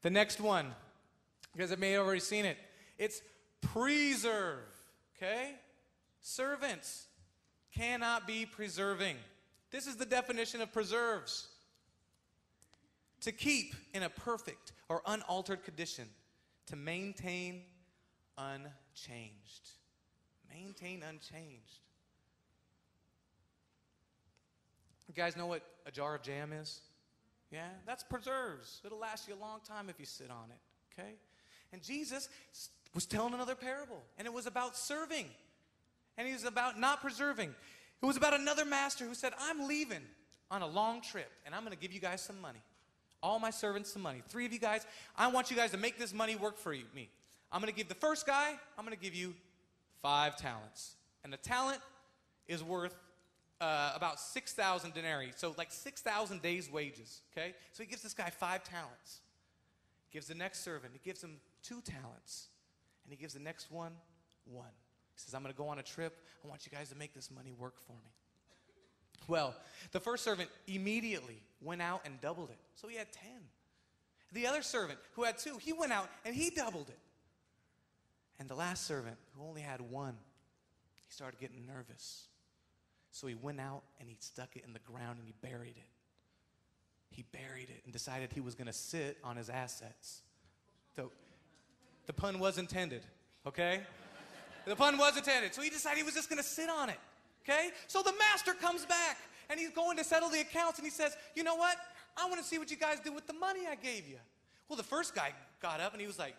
The next one, you guys may have already seen it. It's preserve, okay? Servants cannot be preserving. This is the definition of preserves. To keep in a perfect or unaltered condition. To maintain unchanged. Maintain unchanged. You guys know what a jar of jam is? Yeah, that's preserves. It'll last you a long time if you sit on it, okay? And Jesus was telling another parable, and it was about serving, and he was about not preserving. It was about another master who said, I'm leaving on a long trip, and I'm going to give you guys some money. All my servants some money. 3 of you guys, I want you guys to make this money work for me. I'm going to give the first guy, I'm going to give you 5 talents. And the talent is worth about 6,000 denarii, so like 6,000 days' wages, okay? So he gives this guy 5 talents. Gives the next servant, he gives him 2 talents. And he gives the next one 1. He says, I'm going to go on a trip. I want you guys to make this money work for me. Well, the first servant immediately went out and doubled it. So he had 10. The other servant, who had 2, he went out and he doubled it. And the last servant, who only had 1, he started getting nervous. So he went out and he stuck it in the ground and he buried it. He buried it and decided he was going to sit on his assets. So the pun was intended, okay? The pun was intended. So he decided he was just going to sit on it, okay? So the master comes back and he's going to settle the accounts and he says, you know what? I want to see what you guys do with the money I gave you. Well, the first guy got up and he was like,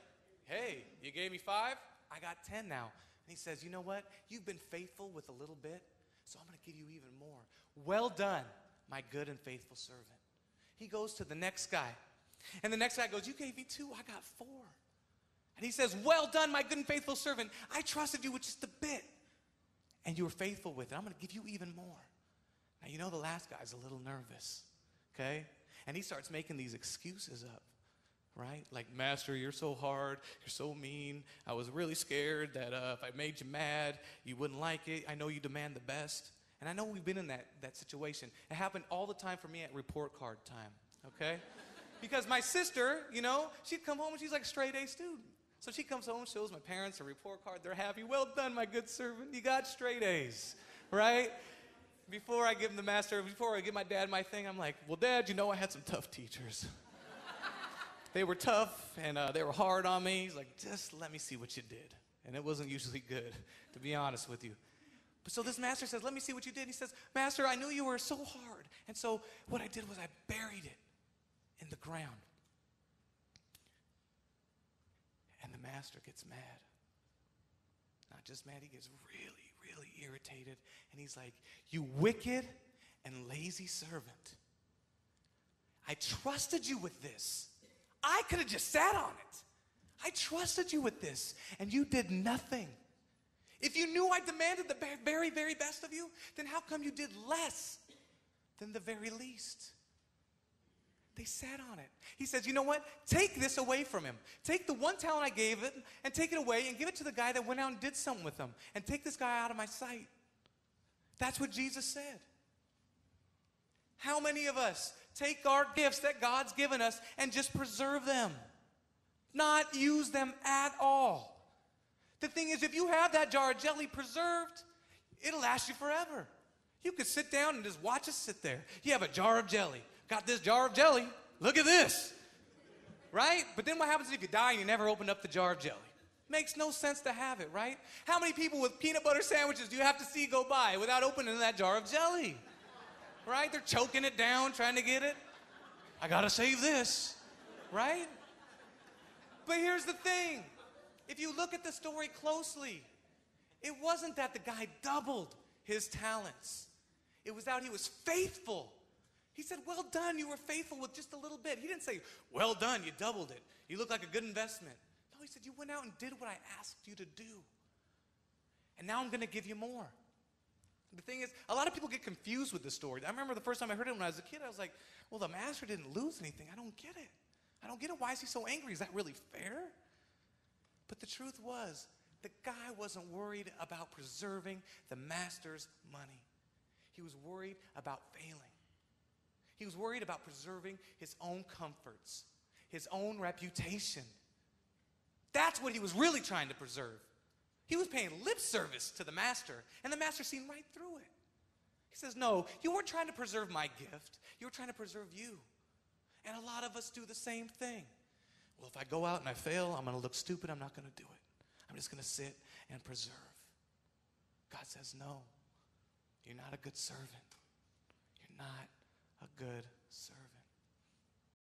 hey, you gave me 5? I got 10 now. And he says, you know what? You've been faithful with a little bit, so I'm going to give you even more. Well done, my good and faithful servant. He goes to the next guy. And the next guy goes, you gave me 2, I got 4. And he says, well done, my good and faithful servant. I trusted you with just a bit. And you were faithful with it. I'm going to give you even more. Now, you know the last guy's a little nervous, okay? And he starts making these excuses up, right? Like, Master, you're so hard. You're so mean. I was really scared that if I made you mad, you wouldn't like it. I know you demand the best. And I know we've been in that situation. It happened all the time for me at report card time, okay? Because my sister, you know, she'd come home and she's like a straight A student. So she comes home, shows my parents a report card. They're happy. Well done, my good servant. You got straight A's, right? Before I give my dad my thing, I'm like, well, Dad, you know I had some tough teachers. They were tough, and they were hard on me. He's like, just let me see what you did. And it wasn't usually good, to be honest with you. But so this master says, let me see what you did. He says, Master, I knew you were so hard. And so what I did was I buried it in the ground. And the master gets mad. Not just mad, he gets really, really irritated. And he's like, you wicked and lazy servant. I trusted you with this. I could have just sat on it. I trusted you with this, and you did nothing. If you knew I demanded the very, very best of you, then how come you did less than the very least? They sat on it. He says, you know what? Take this away from him. Take the 1 talent I gave it and take it away and give it to the guy that went out and did something with him. And take this guy out of my sight. That's what Jesus said. How many of us take our gifts that God's given us and just preserve them? Not use them at all. The thing is, if you have that jar of jelly preserved, it'll last you forever. You could sit down and just watch it sit there. You have a jar of jelly. Got this jar of jelly. Look at this. Right? But then what happens if you die and you never opened up the jar of jelly? Makes no sense to have it, right? How many people with peanut butter sandwiches do you have to see go by without opening that jar of jelly? Right? They're choking it down, trying to get it. I gotta save this. Right? But here's the thing. If you look at the story closely, it wasn't that the guy doubled his talents. It was that he was faithful. He said, well done, you were faithful with just a little bit. He didn't say, well done, you doubled it. You look like a good investment. No, he said, you went out and did what I asked you to do. And now I'm going to give you more. The thing is, a lot of people get confused with this story. I remember the first time I heard it when I was a kid, I was like, well, the master didn't lose anything. I don't get it. I don't get it. Why is he so angry? Is that really fair? But the truth was, the guy wasn't worried about preserving the master's money. He was worried about failing. He was worried about preserving his own comforts. his own reputation. That's what he was really trying to preserve. He was paying lip service to the master, and the master seen right through it. He says, no, you weren't trying to preserve my gift. You were trying to preserve you. And a lot of us do the same thing. Well, if I go out and I fail, I'm going to look stupid. I'm not going to do it. I'm just going to sit and preserve. God says, no, you're not a good servant. You're not a good servant.